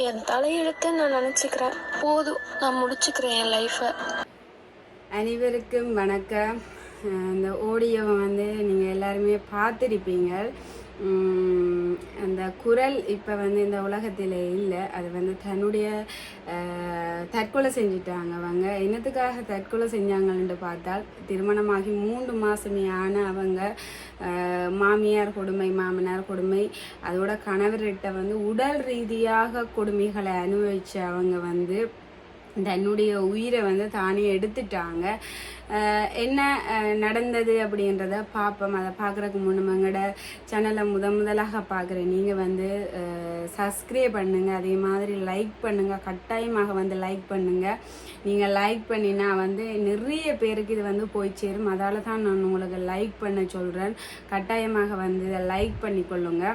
என் தலையெழுத்து நான் நினச்சிக்கிறேன். போதும், நான் முடிச்சுக்கிறேன் என் லைஃப்பை. அனைவருக்கும் வணக்கம். இந்த ஆடியோவை வந்து நீங்கள் எல்லாருமே பார்த்துருப்பீங்க. அந்த குரல் இப்போ வந்து இந்த உலகத்தில் இல்லை. அது வந்து தன்னுடைய தற்கொலை செஞ்சிட்டாங்க. அவங்க என்னத்துக்காக தற்கொலை செஞ்சாங்கன்னு பார்த்தால், திருமணமாகி 3 மாதமே ஆன அவங்க மாமியார் கொடுமை, மாமனார் கொடுமை, அதோட கணவர்கிட்ட வந்து உடல் ரீதியாக கொடுமைகளை அனுபவித்து அவங்க வந்து தன்னுடைய உயிரை வந்து தானே எடுத்துட்டாங்க. என்ன நடந்தது அப்படின்றத பார்ப்போம். அதை பார்க்குறதுக்கு முன்னே எங்களோட சேனலை முதலாக பார்க்குறேன் நீங்கள் வந்து சப்ஸ்கிரைப் பண்ணுங்கள், அதே மாதிரி லைக் பண்ணுங்கள். கட்டாயமாக வந்து லைக் பண்ணுங்கள். நீங்கள் லைக் பண்ணினா வந்து நிறைய பேருக்கு இது வந்து போய் சேரும். அதால் தான் நான் உங்களுக்கு லைக் பண்ண சொல்கிறேன். கட்டாயமாக வந்து இதை லைக் பண்ணிக்கொள்ளுங்க.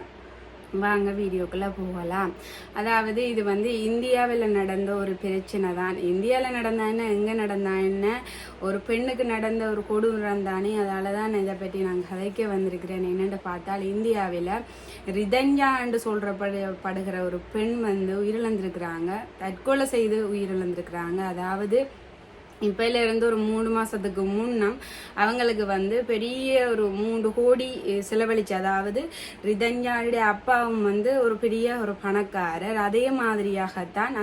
வாங்க வீடியோக்குள்ளே போகலாம். அதாவது இது வந்து இந்தியாவில் நடந்த ஒரு பிரச்சனை தான். இந்தியாவில் நடந்தான்னு எங்கே நடந்தான்னு ஒரு பெண்ணுக்கு நடந்த ஒரு கொடூரம் தானே. அதால் தான் இதை பற்றி நான் கதைக்க வந்திருக்கிறேன். என்னென்னு பார்த்தால், இந்தியாவில் ரிதன்யா என்று சொல்கிறப்படுகிற ஒரு பெண் வந்து உயிரிழந்திருக்கிறாங்க. தற்கொலை செய்து உயிரிழந்திருக்கிறாங்க. அதாவது இப்போலேருந்து ஒரு 3 மாதத்துக்கு முன்னம் அவங்களுக்கு வந்து பெரிய ஒரு 3 கோடி செலவழிச்சு. அதாவது ரிதன்யாவுடைய அப்பாவும் வந்து ஒரு பெரிய ஒரு பணக்காரர். அதே மாதிரியாகத்தான்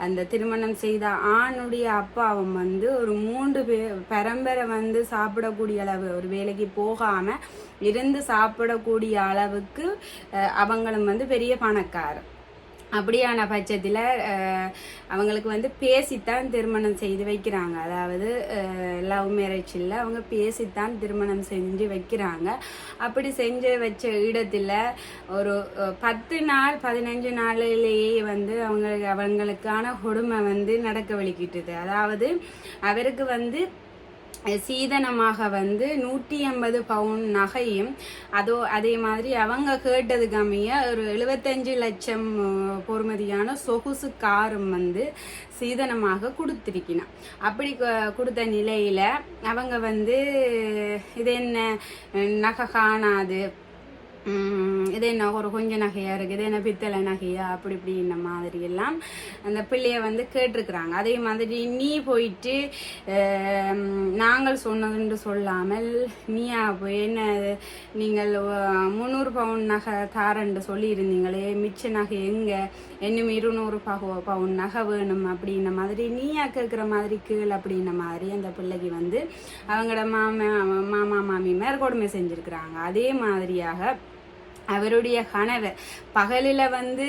அந்த திருமணம் செய்த ஆணுடைய அப்பாவும் வந்து ஒரு 3 பரம்பரை வந்து சாப்பிடக்கூடிய அளவு, ஒரு வேலைக்கு போகாமல் இருந்து சாப்பிடக்கூடிய அளவுக்கு அவங்களும் வந்து பெரிய பணக்காரர். அப்படியான பட்சத்தில் அவங்களுக்கு வந்து பேசித்தான் திருமணம் செய்து வைக்கிறாங்க. அதாவது லவ் மேரேஜ் இல்லை, அவங்க பேசித்தான் திருமணம் செஞ்சு வைக்கிறாங்க. அப்படி செஞ்சு வச்ச இடத்துல ஒரு 10 நாள் 15 நாளிலேயே வந்து அவங்களுக்கான கொடுமை வந்து நடக்க வலிக்கிட்டுது. அதாவது அவருக்கு வந்து சீதனமாக வந்து 150 பவுன் நகையும், அதே மாதிரி அவங்க கேட்டதுக்கு அமைய ஒரு 75 லட்சம் பொறுமதியான சொகுசு காரும் வந்து சீதனமாக கொடுத்துருக்கணும். அப்படி கொடுத்த நிலையில் அவங்க வந்து இது என்ன நகை காணாது, இது என்ன ஒரு கொஞ்சம் நகையாக இருக்குது, இது என்ன பித்தளை நகையா, அப்படி இப்படின்ன மாதிரி எல்லாம் அந்த பிள்ளைய வந்து கேட்டிருக்கிறாங்க. அதே மாதிரி நீ போயிட்டு நாங்கள் சொன்னதுன்னு சொல்லாமல் நீயா போய் என்ன நீங்கள் 300 பவுன் நகை தாரன்னு சொல்லியிருந்தீங்களே, மிச்ச நகை எங்கே, இன்னும் 200 பவுன் நகை வேணும் அப்படின்ன மாதிரி நீயா கேட்குற மாதிரி கீழ் அப்படின்ன மாதிரி அந்த பிள்ளைக்கு வந்து அவங்களோட மாமா மாமி மேற்கொடுமை செஞ்சுருக்கிறாங்க. அதே மாதிரியாக அவருடைய கணவர் பகலில் வந்து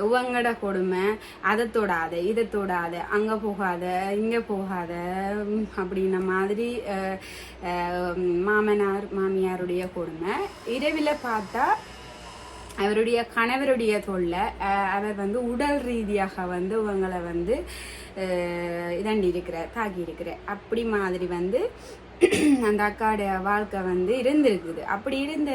உவங்கட கொடுமை, அதை தொடாத, இதை தொடாத, அங்கே போகாத, இங்கே போகாத அப்படின்ன மாதிரி மாமனார் மாமியாருடைய கொடுமை. இரவில் பார்த்தா அவருடைய கணவருடைய தொல்லை. அவர் வந்து உடல் ரீதியாக வந்து இவங்களை வந்து தாக்கி இருக்கிறார். அப்படி மாதிரி வந்து அந்த அக்காடைய வாழ்க்கை வந்து இருந்திருக்குது. அப்படி இருந்த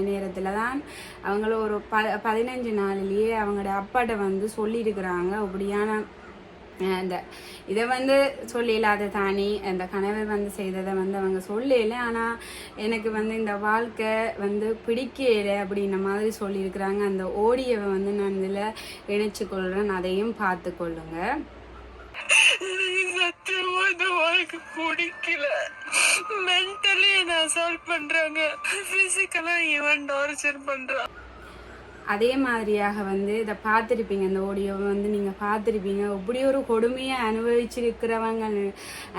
நேரத்தில் தான் அவங்கள ஒரு 15 நாளிலேயே அவங்களோட அப்பாட்ட வந்து சொல்லியிருக்கிறாங்க. அப்படியான அந்த இதை வந்து சொல்லலாத தானே அந்த கணவர் வந்து செய்ததை வந்து அவங்க சொல்லல. ஆனால் எனக்கு வந்து இந்த வாழ்க்கை வந்து பிடிக்கலை அப்படின்ன மாதிரி சொல்லியிருக்கிறாங்க. அந்த ஓடியவை வந்து நான் இதில் இணைச்சு கொள்கிறேன், அதையும் பார்த்து கொள்ளுங்க. சத்தியமா இந்த வாழ்க்கை பிடிக்கல. மென்டலி என்ன அசால்ட் பண்றாங்க, பிசிக்கலா ஈவன் டார்ச்சர் பண்றாங்க. அதே மாதிரியாக வந்து இதை பார்த்துருப்பீங்க. அந்த ஆடியோவை வந்து நீங்கள் பார்த்துருப்பீங்க. இப்படி ஒரு கொடுமையை அனுபவிச்சிருக்கிறவங்க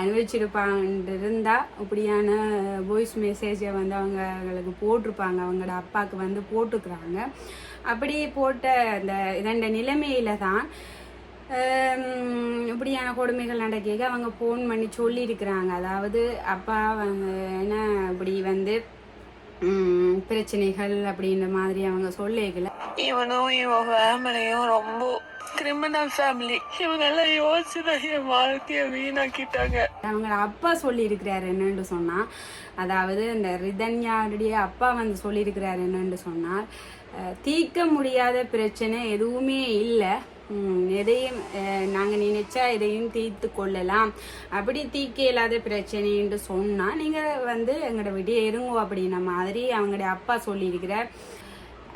அனுபவிச்சிருப்பாங்க இருந்தால் இப்படியான வாய்ஸ் மெசேஜை வந்து அவங்களுக்கு போட்டிருப்பாங்க. அவங்களோட அப்பாவுக்கு வந்து போட்டுக்கிறாங்க. அப்படி போட்ட அந்த இதண்ட நிலைமையில தான் இப்படியான கொடுமைகள் நடக்க அவங்க ஃபோன் பண்ணி சொல்லியிருக்கிறாங்க. அதாவது அப்பா வந்து என்ன இப்படி வந்து பிரச்சனைகள் அப்படின்ற மாதிரி அவங்க சொல்லிக்கல. இவனும் இவன் ஃபேமிலியும் ரொம்ப கிரிமினல் ஃபேமிலி. இவங்க எல்லாம் யோசிச்சுதான் என் வாழ்க்கைய வீணாக்கிட்டாங்க. அவங்க அப்பா சொல்லியிருக்கிறாரு என்னன்னு சொன்னா, அதாவது இந்த ரிதன்யாவுடைய அப்பா வந்து சொல்லியிருக்கிறாரு என்னன்னு சொன்னால், தீர்க்க முடியாத பிரச்சனை எதுவுமே இல்லை, எதையும் நாங்கள் நினைச்சா எதையும் தீர்த்து கொள்ளலாம், அப்படி தீர்க்க இல்லாத பிரச்சனைன்னு சொன்னால் நீங்கள் வந்து எங்களோட வீட்டை இருங்கோ அப்படின்ன மாதிரி அவங்களுடைய அப்பா சொல்லியிருக்கிறார்.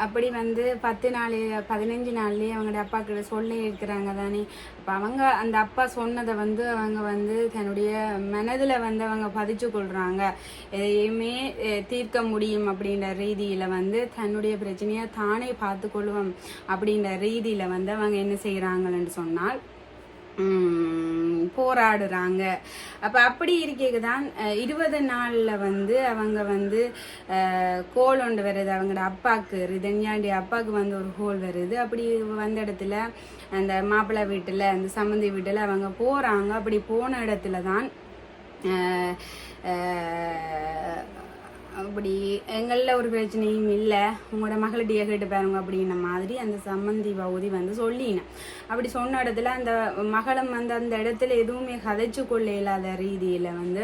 அப்படி வந்து 10 நாள் 15 நாள்லேயே அவங்களோட அப்பா கிட்ட சொல்ல இருக்கிறாங்க தானே. அப்போ அவங்க அந்த அப்பா சொன்னதை வந்து அவங்க வந்து தன்னுடைய மனதில் வந்து அவங்க பதிச்சு கொள்கிறாங்க. எதையுமே தீர்க்க முடியும் அப்படின்ற ரீதியில் வந்து தன்னுடைய பிரச்சனையை தானே பார்த்து கொள்வோம் அப்படின்ற ரீதியில் வந்து அவங்க என்ன செய்கிறாங்கன்னு சொன்னால் போராடுறாங்க. அப்போ அப்படி இருக்க தான் 20 நாளில் வந்து அவங்க வந்து கோல் ஒன்று வருது அவங்களோட அப்பாவுக்கு, ரிதன்யாண்டி அப்பாவுக்கு வந்து ஒரு கோல் வருது. அப்படி வந்த இடத்துல அந்த மாப்பிள்ளை வீட்டில் அந்த சம்மந்தி வீட்டில் அவங்க போகிறாங்க. அப்படி போன இடத்துல தான் அப்படி எங்களில் ஒரு பிரச்சனையும் இல்லை, உங்களோட மகளிடைய கேட்டு பாருங்க அப்படின்ன மாதிரி அந்த சம்மந்தி பகுதி வந்து சொல்லினேன். அப்படி சொன்ன இடத்துல அந்த மகளும் வந்து அந்த இடத்துல எதுவுமே கதைச்சு கொள்ள இல்லாத ரீதியில் வந்து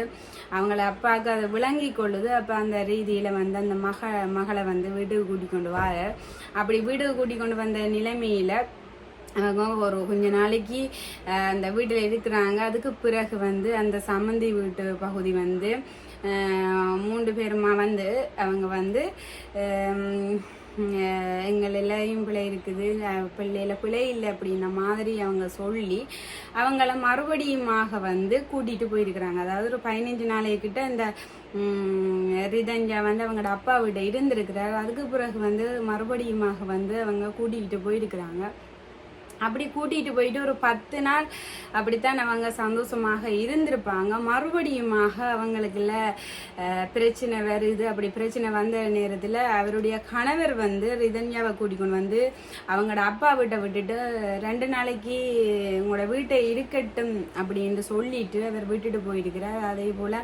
அவங்கள அப்பாவுக்கு அதை விளங்கி கொள்ளுது. அப்போ அந்த ரீதியில் வந்து அந்த மகளை வந்து வீட்டுக்கு கூட்டிக் கொண்டு வர, அப்படி வீட்டுக்கு கூட்டிக் கொண்டு வந்த நிலைமையில் அவங்க ஒரு கொஞ்ச நாளைக்கு அந்த வீட்டில் இருக்கிறாங்க. அதுக்கு பிறகு வந்து அந்த சம்மந்தி வீட்டு பகுதி வந்து 3 பேருமா வந்து அவங்க வந்து எங்கள் எல்லையும் பிழை இருக்குது, பிள்ளையில பிழை இல்லை அப்படின்ன மாதிரி அவங்க சொல்லி அவங்கள மறுபடியுமாக வந்து கூட்டிகிட்டு போயிருக்கிறாங்க. அதாவது ஒரு 15 நாளைக்கிட்ட இந்த ரிதஞ்சா வந்து அவங்களோட அப்பா வீட்டை இருந்திருக்கிறார். அதுக்கு பிறகு வந்து மறுபடியுமாக வந்து அவங்க கூட்டிகிட்டு போயிருக்கிறாங்க. அப்படி கூட்டிகிட்டு போயிட்டு ஒரு 10 நாள் அப்படித்தான் அவங்க சந்தோஷமாக இருந்திருப்பாங்க. மறுபடியுமாக அவங்களுக்குள்ள பிரச்சனை வருது. அப்படி பிரச்சனை வந்த நேரத்தில் அவருடைய கணவர் வந்து ரிதன்யாவை கூட்டிக்கொண்டு வந்து அவங்களோட அப்பா வீட்டை விட்டுட்டு 2 நாளைக்கு உங்களோட வீட்டை இருக்கட்டும் அப்படின்னு சொல்லிட்டு அவர் விட்டுட்டு போயிருக்கிறார். அதே போல்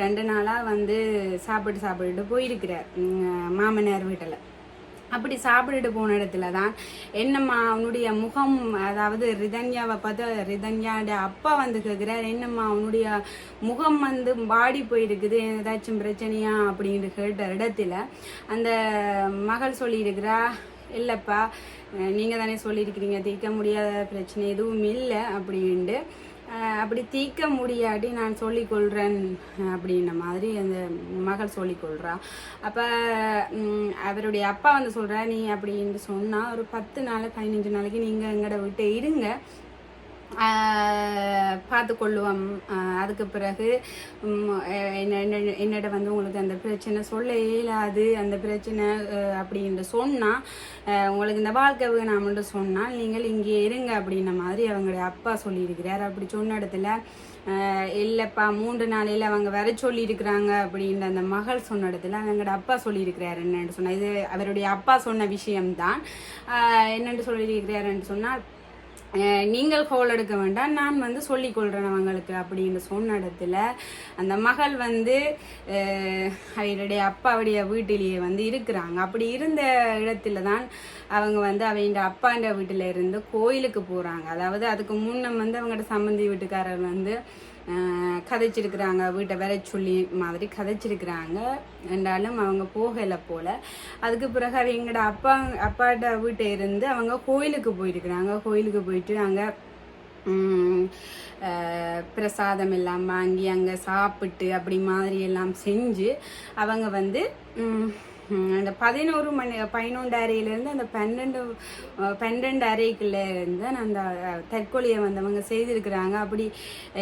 2 நாளாக வந்து சாப்பிட்டு போயிருக்கிறார் மாமனார் வீட்டில். அப்படி சாப்பிட்டுட்டு போன இடத்துல தான் என்னம்மா அவனுடைய முகம், அதாவது ரிதன்யாவை பார்த்து ரிதன்யாவுடைய அப்பா வந்து கேட்குறார், என்னம்மா அவனுடைய முகம் வந்து வாடி போயிருக்குது, ஏதாச்சும் பிரச்சனையா அப்படின்னு கேட்ட இடத்துல அந்த மகள் சொல்லியிருக்கிறா, இல்லைப்பா நீங்கள் தானே சொல்லியிருக்கிறீங்க தீர்க்க முடியாத பிரச்சனை எதுவும் இல்லை அப்படின்ட்டு, அப்படி தீர்க்க முடியாட்டி நான் சொல்லிக்கொள்கிறேன் அப்படின்ன மாதிரி அந்த மகள் சொல்லிக்கொள்கிறா. அப்போ அவருடைய அப்பா வந்து சொல்கிறா, நீ அப்படின்னு சொன்னால் ஒரு 10 நாள் 15 நாளைக்கு நீங்கள் எங்களோட விட்டு இருங்க, பார்த்து கொள்ளுவோம். அதுக்கு பிறகு என்னிட வந்து உங்களுக்கு அந்த பிரச்சனை சொல்ல இயலாது, அந்த பிரச்சனை அப்படின்னு சொன்னால் உங்களுக்கு இந்த வாழ்க்கை வேணாம்னு சொன்னால் நீங்கள் இங்கே இருங்க அப்படின்ன மாதிரி அவங்களுடைய அப்பா சொல்லியிருக்கிறார். அப்படி சொன்ன இடத்துல இல்லைப்பா 3 நாளையில் அவங்க வர சொல்லியிருக்கிறாங்க அப்படின்ற அந்த மகள் சொன்ன இடத்துல அவங்களோட அப்பா சொல்லியிருக்கிறார். என்னென்னு சொன்னால் இது அவருடைய அப்பா சொன்ன விஷயம்தான். என்னென்று சொல்லியிருக்கிறாருன்னு சொன்னால், நீங்கள் கோல் எடுக்க வேண்டாம், நான் வந்து சொல்லிக்கொள்கிறேன் அவங்களுக்கு அப்படின்னு சொன்ன இடத்துல அந்த மகள் வந்து அவருடைய அப்பாவுடைய வீட்டிலேயே வந்து இருக்கிறாங்க. அப்படி இருந்த இடத்துல தான் அவங்க வந்து அவங்க அப்பாண்ட வீட்டில் இருந்து கோயிலுக்கு போகிறாங்க. அதாவது அதுக்கு முன்ன வந்து அவங்களோட சம்மந்தி வீட்டுக்காரர் வந்து கதைச்சிருக்கிறாங்க, வீட்டை வர சொல்லி மாதிரி கதைச்சிருக்கிறாங்க. என்றாலும் அவங்க போகலை போல். அதுக்கு பிறகு அவங்களோட அப்பாட்ட வீட்டை இருந்து அவங்க கோயிலுக்கு போயிருக்கிறாங்க. கோயிலுக்கு போயிட்டு அங்கே பிரசாதம் எல்லாம் வாங்கி அங்கே சாப்பிட்டு அப்படி மாதிரி எல்லாம் செஞ்சு அவங்க வந்து அந்த 11 மணி 11 அறையிலேருந்து அந்த 12 அறைக்குள்ளே இருந்து அந்த தற்கொலையை வந்து அவங்க செய்திருக்கிறாங்க. அப்படி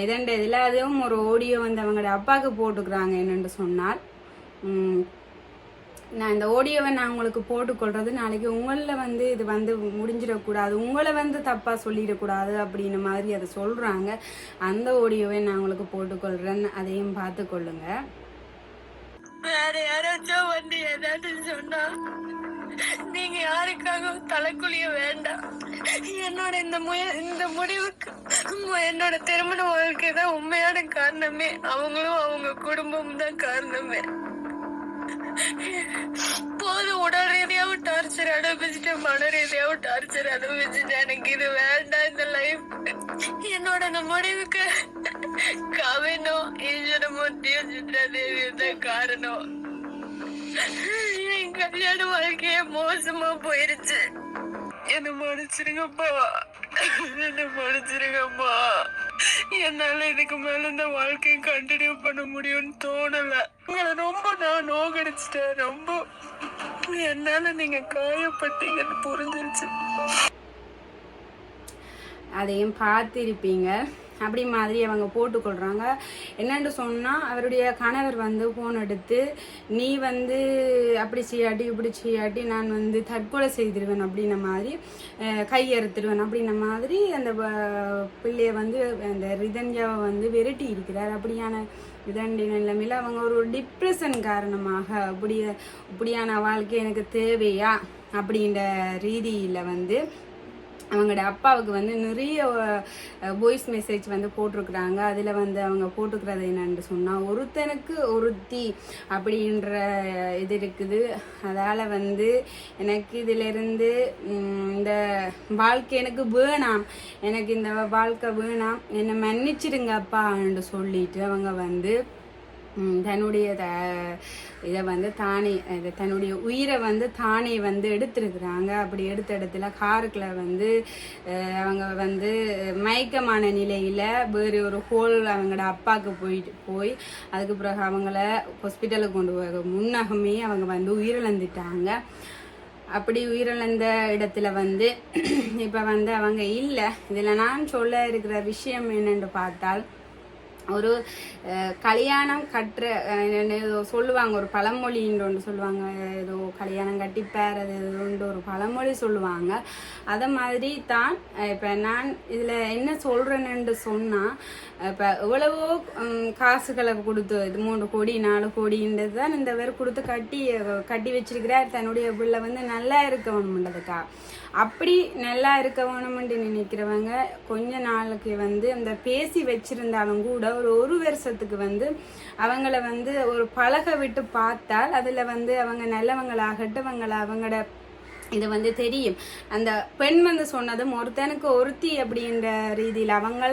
இதண்ட இதில் அதுவும் ஒரு ஆடியோ வந்து அவங்களோட அப்பாவுக்கு போட்டுக்கிறாங்க. என்னென்று சொன்னால், நான் இந்த ஆடியோவை நான் உங்களுக்கு போட்டுக்கொள்கிறது நாளைக்கு உங்களில் வந்து இது வந்து முடிஞ்சிடக்கூடாது, உங்களை வந்து தப்பாக சொல்லிடக்கூடாது அப்படின்னு மாதிரி அதை சொல்கிறாங்க. அந்த ஆடியோவை நான் உங்களுக்கு போட்டுக்கொள்கிறேன், அதையும் பார்த்து கொள்ளுங்க. வேற யாராச்சும் வந்து ஏதாவது சொன்னா நீங்க யாருக்காகவும் தலைக்குழிய வேண்டாம். என்னோட இந்த முடிவுக்கு என்னோட திருமண வாழ்க்கை தான் உண்மையான காரணமே. அவங்களும் அவங்க குடும்பமும் தான் காரணமே. போதும், உடல் ரீதியாவும் டார்ச்சர் அனுபவிச்சுட்டு மன ரீதியாவும் டார்ச்சர் அனுபவிச்சுட்டு எனக்கு இது வேண்டாம் இந்த லைஃப். என்னோட அந்த முடிவுக்கு கவினும் ஈஸ்வரமும் சித்ராதேவியும் தான் காரணம். என் கல்யாண வாழ்க்கையே மோசமா போயிருச்சு. என்ன மன்னிச்சிருங்கப்பா, என்ன மன்னிச்சிருங்கப்பா. என்னால இதுக்கு மேல இந்த வாழ்க்கையை கண்டினியூ பண்ண முடியும்னு தோணல. உங்களை ரொம்ப நான் நோகடிச்சிட்டேன். ரொம்ப என்னால நீங்க காயப்பட்டீங்கன்னு புரிஞ்சிருச்சு. அதையும் பார்த்திருப்பீங்க. அப்படி மாதிரி அவங்க போட்டுக்கொள்கிறாங்க. என்னென்னு சொன்னால் அவருடைய கணவர் வந்து ஃபோன் எடுத்து நீ வந்து அப்படி செய்யாட்டி இப்படி செய்யாட்டி நான் வந்து தற்கொலை செய்திருவேன் அப்படின்ன மாதிரி கையறுத்துடுவேன் அப்படின்ன மாதிரி அந்த பிள்ளைய வந்து அந்த ரிதன்யாவை வந்து விரட்டி இருக்கிறார். அப்படியான இதண்டி நிலைமையில் அவங்க ஒரு டிப்ரெஷன் காரணமாக இப்படியான வாழ்க்கை எனக்கு தேவையா அப்படின்ற ரீதியில் வந்து அவங்களோட அப்பாவுக்கு வந்து நிறைய வாய்ஸ் மெசேஜ் வந்து போட்டிருக்கிறாங்க. அதில் வந்து அவங்க போட்டுக்கிறது என்னன்னு சொன்னால் ஒருத்தனுக்கு ஒருத்தி அப்படின்ற இது இருக்குது. அதால் வந்து எனக்கு இதிலிருந்து இந்த வாழ்க்கை எனக்கு வேணாம், எனக்கு இந்த வாழ்க்கை வேணாம், என்னை மன்னிச்சிடுங்க அப்பான்னு சொல்லிட்டு அவங்க வந்து தன்னுடைய இதை வந்து தானே தன்னுடைய உயிரை வந்து தானே வந்து எடுத்துருக்குறாங்க. அப்படி எடுத்த இடத்துல காருக்குள்ள வந்து அவங்க வந்து மயக்கமான நிலையில் வேறு ஒரு ஹோல் அவங்களோட அப்பாவுக்கு போய் அதுக்கு பிறகு அவங்கள ஹாஸ்பிட்டலுக்கு கொண்டு போக முன்னகமே அவங்க வந்து உயிரிழந்துட்டாங்க. அப்படி உயிரிழந்த இடத்துல வந்து இப்போ வந்து அவங்க இல்லை. இதில் நான் சொல்ல இருக்கிற விஷயம் என்னென்று பார்த்தால் ஒரு கல்யாணம் கட்டுற ஏதோ சொல்லுவாங்க, ஒரு பழமொழின்னு ஒன்று சொல்லுவாங்க, ஏதோ கல்யாணம் கட்டிப்பார் அது ஏதோன்ற ஒரு பழமொழி சொல்லுவாங்க. அதை மாதிரி தான் இப்போ நான் இதில் என்ன சொல்கிறேன்னு சொன்னால் இப்போ எவ்வளவோ காசுகளை கொடுத்து இது 3 கோடி 4 கோடின்றது தான் இந்த பேர் கொடுத்து கட்டி வச்சிருக்கிறார். தன்னுடைய பிள்ளை வந்து நல்லா இருக்க வேணும்ன்றதுக்கா. அப்படி நல்லா இருக்க வேணும்னு நினைக்கிறவங்க கொஞ்ச நாளுக்கு வந்து அந்த பேசி வச்சிருந்தாலும் கூட ஒரு வருஷத்துக்கு வந்து அவங்கள வந்து ஒரு பழக விட்டு பார்த்தால் அதில் வந்து அவங்க நல்லவங்களாகட்டும் அவங்களோட இது வந்து தெரியும். அந்த பெண் வந்து சொன்னதும் ஒருத்தனுக்கு ஒருத்தி அப்படின்ற ரீதியில் அவங்க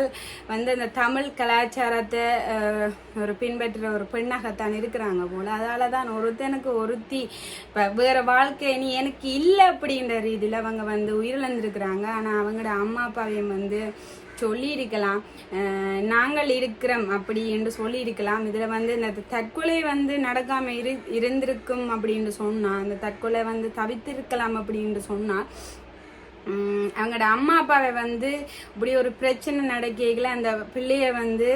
வந்து அந்த தமிழ் கலாச்சாரத்தை ஒரு பின்பற்ற ஒரு பெண்ணாகத்தான் இருக்கிறாங்க போல. அதால தான் ஒருத்தனுக்கு ஒருத்தி இப்போ வேறு வாழ்க்கை நீ எனக்கு இல்லை அப்படின்ற ரீதியில் அவங்க வந்து உயிரிழந்திருக்கிறாங்க. ஆனால் அவங்களோட அம்மா அப்பாவையும் வந்து சொல்லியிருக்கலாம், நாங்கள் இருக்கிறோம் அப்படி என்று சொல்லியிருக்கலாம். இதில் வந்து இந்த தற்கொலை வந்து நடக்காமல் இருந்திருக்கும் அப்படின்னு சொன்னால், அந்த தற்கொலை வந்து தவிர்த்திருக்கலாம் அப்படின்னு சொன்னால் அவங்களோட அம்மா அப்பாவை வந்து இப்படி ஒரு பிரச்சனை நடக்கல அந்த பிள்ளைய வந்து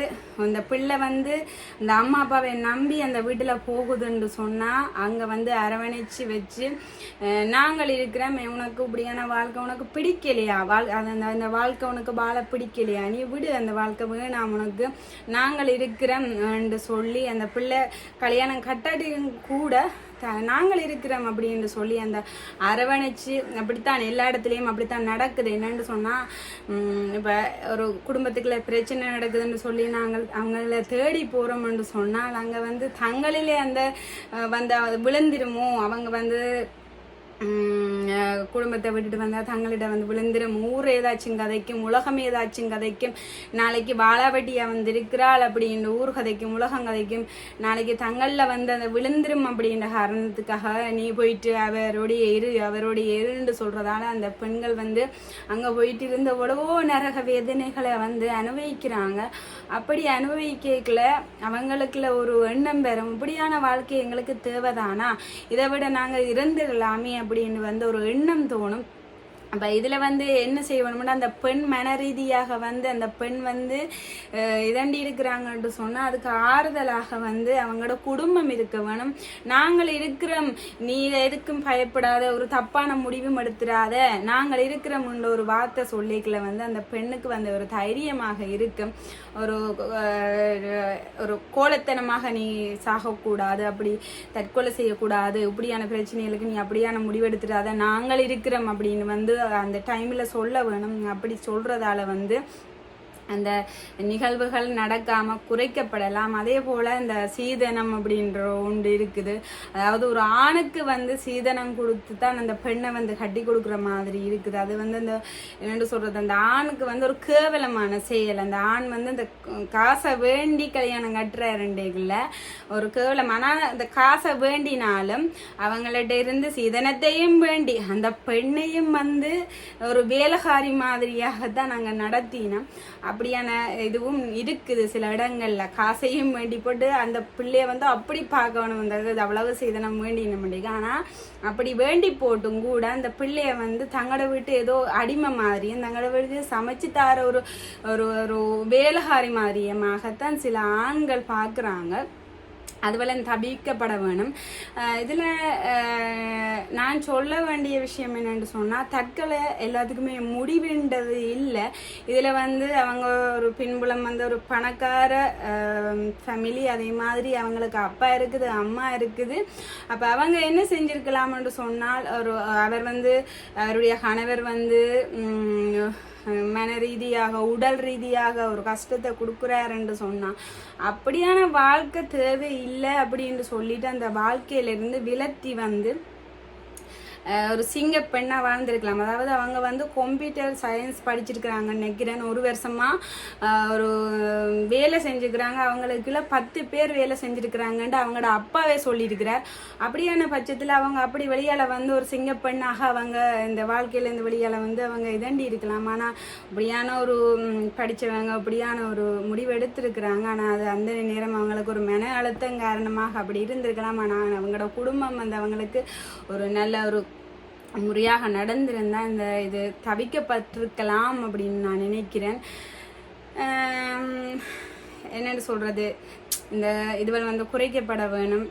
அந்த பிள்ளை வந்து அந்த அம்மா அப்பாவை நம்பி அந்த வீட்டில் போகுதுன்னு சொன்னால் அங்கே வந்து அரவணைச்சு வச்சு நாங்கள் இருக்கிறோம், உனக்கு இப்படியான வாழ்க்கை உனக்கு பிடிக்கலையா, அந்த வாழ்க்கை உனக்கு வாழ பிடிக்கலையா, நீ விடு, அந்த வாழ்க்கை வேணாம் உனக்கு, நாங்கள் இருக்கிறோம் என்று சொல்லி அந்த பிள்ளை கல்யாணம் கட்டாட்டியும் கூட நாங்கள் இருக்கிறோம் அப்படின்னு சொல்லி அந்த அரவணைச்சு அப்படித்தான் எல்லா இடத்துலையும் அப்படித்தான் நடக்குது. என்னன்னு சொன்னால் இப்போ ஒரு குடும்பத்துக்குள்ள பிரச்சனை நடக்குதுன்னு சொல்லி நாங்கள் அவங்கள தேடி போகிறோம்னு சொன்னால் அங்கே வந்து தங்களிலே அந்த வந்து விழுந்துருமோ, அவங்க வந்து குடும்பத்தை விட்டுட்டு வந்தால் தங்களிடம் வந்து விழுந்துரும், ஊர் ஏதாச்சும் கதைக்கும் உலகம் ஏதாச்சும் கதைக்கும், நாளைக்கு வாழாவட்டியாக வந்து இருக்கிறாள் அப்படின்ற ஊர் கதைக்கும் உலகம் கதைக்கும், நாளைக்கு தங்களில் வந்து அந்த விழுந்துரும் அப்படின்ற காரணத்துக்காக நீ போயிட்டு அவருடைய இருன்னு சொல்கிறதால அந்த பெண்கள் வந்து அங்கே போயிட்டு இருந்த எவ்வளவோ நரக வேதனைகளை வந்து அனுபவிக்கிறாங்க. அப்படி அனுபவிக்கல அவங்களுக்குள்ள ஒரு எண்ணம் பெறும், இப்படியான வாழ்க்கை எங்களுக்கு தேவைதானா, இதை விட நாங்கள் இருந்துடலாமே அப்படின்னு வந்து ஒரு எண்ணம் தோணும். அப்போ இதில் வந்து என்ன செய்யணும்னா அந்த பெண் மன ரீதியாக வந்து அந்த பெண் வந்து இதண்டி இருக்கிறாங்கன்ட்டு சொன்னால் அதுக்கு ஆறுதலாக வந்து அவங்களோட குடும்பம் இருக்க வேணும். நாங்கள் இருக்கிறோம், நீ எதுக்கும் பயப்படாத, ஒரு தப்பான முடிவும் எடுத்துடாத, நாங்கள் இருக்கிறோம்ன்ற ஒரு வார்த்தை சொல்லிக்கல வந்து அந்த பெண்ணுக்கு வந்து ஒரு தைரியமாக இருக்கும். ஒரு கோலத்தனமாக நீ சாகக்கூடாது, அப்படி தற்கொலை செய்யக்கூடாது, இப்படியான பிரச்சனைகளுக்கு நீ அப்படியான முடிவெடுத்துடாத, நாங்கள் இருக்கிறோம் அப்படின்னு வந்து அந்த டைமில் சொல்ல வேணும். அப்படி சொல்கிறதால வந்து அந்த நிகழ்வுகள் நடக்காமல் குறைக்கப்படலாம். அதே போல் இந்த சீதனம் அப்படின்ற ஒன்று இருக்குது. அதாவது ஒரு ஆணுக்கு வந்து சீதனம் கொடுத்து தான் அந்த பெண்ணை வந்து கட்டி கொடுக்குற மாதிரி இருக்குது. அது வந்து அந்த என்னென்னு சொல்கிறது, அந்த ஆணுக்கு வந்து ஒரு கேவலமான செயல். அந்த ஆண் வந்து அந்த காசை வேண்டி கல்யாணம் கட்டுறேன்ல ஒரு கேவலம். ஆனால் அந்த காசை வேண்டினாலும் அவங்கள்ட்ட இருந்து சீதனத்தையும் வேண்டி அந்த பெண்ணையும் வந்து ஒரு வேலைக்காரி மாதிரியாகத்தான் நாங்கள் நடத்தினோம். அப்படியான இதுவும் இருக்குது சில இடங்கள்ல. காசையும் வேண்டி போட்டு அந்த பிள்ளைய வந்து அப்படி பார்க்கணும், அந்த அவ்வளவு செய்தனம் வேண்டின முடியும். ஆனா அப்படி வேண்டி போட்டும் கூட அந்த பிள்ளைய வந்து தங்களோட வீட்டு ஏதோ அடிமை மாதிரியும் தங்களோட வீட்டு சமைச்சு தார ஒரு ஒரு ஒரு வேலைகாரி மாதிரியமாகத்தான் சில ஆண்கள் பார்க்குறாங்க. அதுபோல தவிர்க்கப்பட வேணும். இதில் நான் சொல்ல வேண்டிய விஷயம் என்னென்னு சொன்னால், தற்கொலை எல்லாத்துக்குமே முடிவுன்றது இல்லை. இதில் வந்து அவங்க ஒரு பின்புலம் வந்து ஒரு பணக்கார ஃபேமிலி, அதே மாதிரி அவங்களுக்கு அப்பா இருக்குது, அம்மா இருக்குது. அப்போ அவங்க என்ன செஞ்சுருக்கலாம்னு சொன்னால், அவர் வந்து அவருடைய கணவர் வந்து மன ரீதியாக உடல் ரீதியாக ஒரு கஷ்டத்தை கொடுக்குறாருன்னு சொன்னான். அப்படியான வாழ்க்கை தேவை இல்லை அப்படின்னு சொல்லிட்டு அந்த வாழ்க்கையிலிருந்து விலத்தி வந்து ஒரு சிங்க பெண்ணாக வாழ்ந்துருக்கலாம். அதாவது அவங்க வந்து கம்ப்யூட்டர் சயின்ஸ் படிச்சிருக்கிறாங்கன்னு நினைக்கிறேன். ஒரு வருஷமாக ஒரு வேலை செஞ்சுக்கிறாங்க. அவங்களுக்குள்ள 10 பேர் வேலை செஞ்சுருக்கிறாங்கன்ட்டு அவங்களோட அப்பாவே சொல்லியிருக்கிறார். அப்படியான பட்சத்தில் அவங்க அப்படி வெளியால் வந்து ஒரு சிங்க பெண்ணாக அவங்க இந்த வாழ்க்கையிலேருந்து வெளியால் வந்து அவங்க இதண்டி இருக்கலாம். ஆனால் அப்படியான ஒரு படித்தவங்க அப்படியான ஒரு முடிவு எடுத்திருக்கிறாங்க. ஆனால் அது அந்த நேரம் அவங்களுக்கு ஒரு மன அழுத்தம் காரணமாக அப்படி இருந்திருக்கலாம். ஆனால் அவங்களோட குடும்பம் வந்து அவங்களுக்கு ஒரு நல்ல ஒரு முறையாக நடந்திருந்தால் இந்த இது தவிக்கப்பட்டிருக்கலாம் அப்படின்னு நான் நினைக்கிறேன். என்னென்னு சொல்கிறது, இந்த இதுவரை வந்து குறைக்கப்பட வேணும்,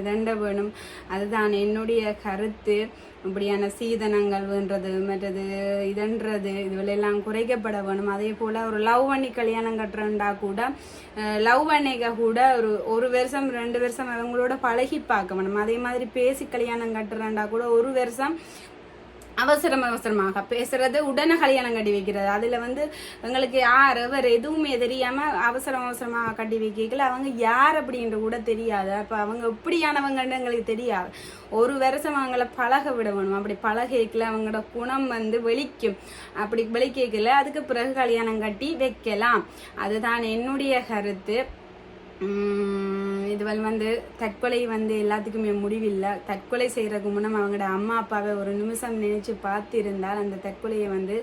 எதண்ட வேணும், அதுதான் என்னுடைய கருத்து. இப்படியான சீதனங்கள்ன்றது மற்றது இதன்றது இதுவெல்லாம் குறைக்கப்பட வேணும். அதே போல் ஒரு லவ் பண்ணி கல்யாணம் கட்டுறா கூட லவ் பண்ணிக்க கூட ஒரு வருஷம் 2 வருஷம் அவங்களோட பழகி பார்க்க வேணும். அதே மாதிரி பேசி கல்யாணம் கட்டுறா கூட ஒரு வருஷம் அவசரமாக பேசுறது, உடனே கல்யாணம் கட்டி வைக்கிறது. அதில் வந்து எங்களுக்கு யார் எவர் எதுவுமே தெரியாமல் அவசரமாக கட்டி வைக்கல. அவங்க யார் அப்படின்ற கூட தெரியாது. அப்போ அவங்க எப்படியானவங்கன்னு எங்களுக்கு தெரியாது. ஒரு வருஷம் அவங்கள பழக விட வேணும். அப்படி பழகல அவங்களோட குணம் வந்து வெளிக்கும். அப்படி வெளிக்கல அதுக்கு பிறகு கல்யாணம் கட்டி வைக்கலாம். அதுதான் என்னுடைய கருத்து. இதுவரை வந்து தற்கொலை வந்து எல்லாத்துக்குமே முடிவில்லை. தற்கொலை செய்கிறதுக்கு முன்னம் அவங்களோட அம்மா அப்பாவை ஒரு நிமிஷம் நினைச்சு பார்த்திருந்தால் அந்த தற்கொலையை வந்து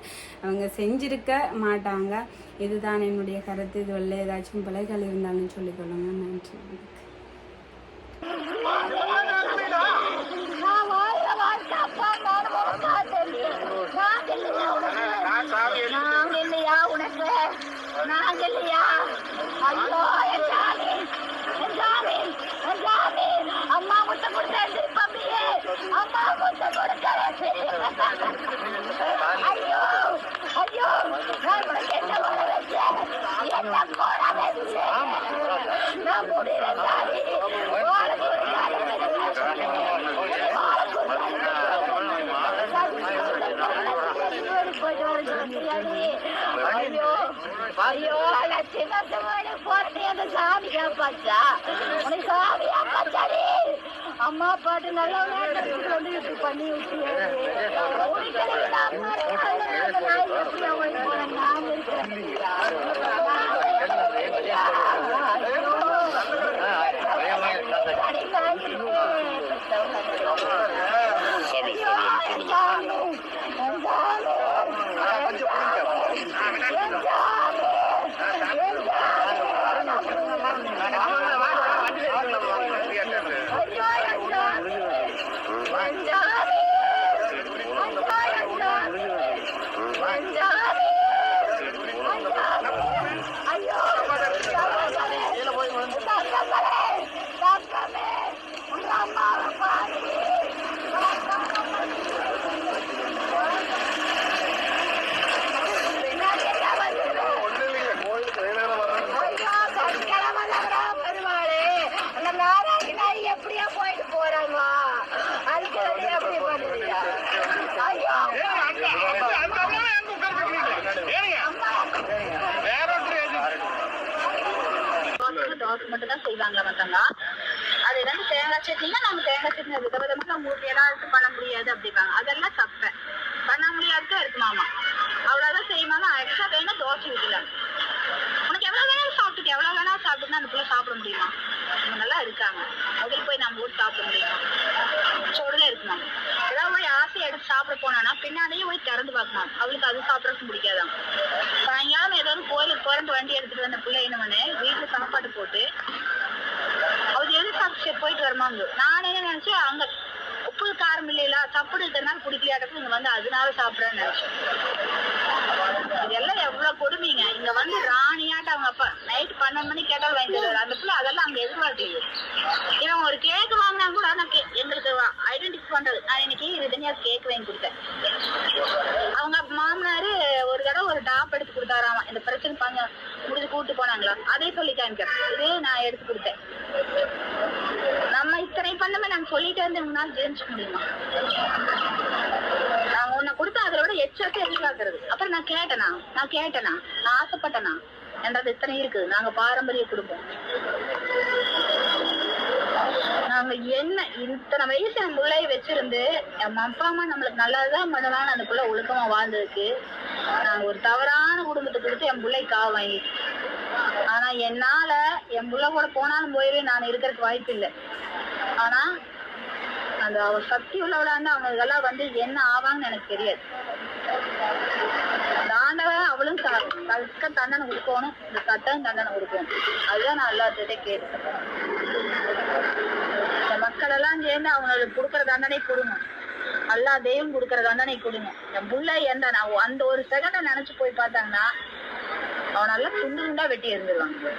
அவங்க செஞ்சிருக்க மாட்டாங்க. இதுதான் என்னுடைய கருத்து. இதுவரை ஏதாச்சும் பிழைகள் இருந்தாலும் சொல்லிக்கொள்ளுங்க. நன்றி. அம்மா முட்டை கொடுத்தேன், அம்மா முட்டை கொடுத்தேன். ஐயோ ஐயோ, நான் உனக்கு என்ன பண்ண வச்சேன், என்ன போட வச்சேன், நான் முடியல. ஐயோ ஐயோ, சின்ன போறது அந்த சாமி காப்பாச்சா, உனக்கு சாமி காப்பாச்சாடி. அம்மா பாட்டு நல்லா வந்து இப்படி பண்ணி விட்டு எப்படியா போயிட்டு போறாங்க. அதுக்கு எப்படி பண்ணுவீங்க? தோசை மட்டும் தான் செய்வாங்களா மத்தவங்க. அது ஏதாவது தேங்காய் சட்னினா நம்ம தேங்காய் சட்னி விதவிதமா மூணு ஏதாவது பண்ண முடியாது அப்படிப்பாங்க. அதெல்லாம் தப்ப பண்ண முடியாதுதான் இருக்குமாமா. அவ்வளவுதான் செய்வாங்க. எக்ஸ்ட்ரா வேணா தோசை ஊற்றலாம். உனக்கு எவ்வளவு வேணாலும் சாப்பிட்டுட்டு எவ்வளவு வேணாலும் சாப்பிட்டுன்னா அதுக்குள்ள சாப்பிட முடியுமா? அவங்க நல்லா இருக்காங்க. அதில் போய் நம்ம ஊர் சாப்பிட முடியுமா? சொல்ல இருக்குமா? ஏதாவது போய் ஆசையை எடுத்து சாப்பிட போனானா பின்னாடியே போய் திறந்து பார்க்கலாம். அவளுக்கு அது சாப்பிடறதுக்கு பிடிக்காதான். சாயங்காலம் கூட்டிட்டு வந்த பிள்ளை என்னவனே வீட்டுல சாப்பாடு போட்டு அவர் எதிர்பார்த்து போயிட்டு வருமாங்க. நான் என்ன நினைச்சேன், அங்க உப்பு காரம் இல்லையா, சாப்பிடு இருக்கிறதுனால குடிக்கலையாட்டப்போ இங்க வந்து அதனால சாப்பிடறேன்னு நினைச்சேன். இதெல்லாம் எவ்வளவு கொடுமைங்க. இங்க வந்து ராணியாட்ட அவங்க அப்பா நைட் 12 மணி கேட்டாலும் வாங்கி தருவாரு. அந்த பிள்ளை அதெல்லாம் அங்க எதிர்பார்க்கலையே. இவன் ஒரு கேக் வாங்கினா கூட எங்களுக்கு ஐடென்டிஃபை பண்றது. நான் இன்னைக்கு தனியா கேக் வாங்கி கொடுத்தேன். அவங்க மாமனாரு ஒரு தடவை ஒரு டாப் எடுத்து கொடுத்தாராமா. இந்த பிரச்சனை முடிஞ்சு கூட்டு போனாங்களா, அதே சொல்லி காமிக்கிறேன். இதே நான் எடுத்து கொடுத்தேன். நம்ம இத்தனை பண்ணமே நாங்க சொல்லிட்டே இருந்து உங்களால ஜெயிச்சுக்க முடியுமா? நான் உன்னை கொடுத்தா அதோட எச்சத்தை எதிர்பார்க்கறது. அப்புறம் நான் கேட்டேனா, நான் ஆசைப்பட்டேனா என்றது இத்தனை இருக்குது. நாங்க பாரம்பரிய குடும்பம். நாங்க என்ன இத்தனை வயசு என் பிள்ளைய வச்சிருந்து என் அப்பா அம்மா நம்மளுக்கு நல்லதுதான் பண்ணலாம்னு அந்த பிள்ளை ஒழுக்கமா வாழ்ந்ததுக்கு நாங்க ஒரு தவறான குடும்பத்தை கொடுத்து என் பிள்ளை காவ வாங்கி. ஆனா என்னால என் பிள்ளை கூட போனாலும் போயவே நான் இருக்கிறதுக்கு வாய்ப்பு இல்லை. ஆனா அந்த அவர் சக்தி உள்ளவளான்னு அவங்க இதெல்லாம் வந்து என்ன ஆவாங்கன்னு எனக்கு தெரியாது. ஆண்டவன் அவளும் தக்க தண்டனை கொடுக்கணும், இந்த சட்டம் தண்டனை கொடுக்கணும். அதுதான் நான் எல்லாத்திட்டே கேட்டேன். இந்த மக்கள் எல்லாம் சேர்ந்து அவங்களுக்கு கொடுக்குற தண்டனை கொடுங்க. எல்லா தெய்வம் கொடுக்குற தண்டனை கொடுங்க. என் புள்ள எந்த நான் அந்த ஒரு செகண்ட நினைச்சு போய் பார்த்தாங்கன்னா அவன் நல்லா துண்டு துண்டா வெட்டி இருந்துருவாங்க.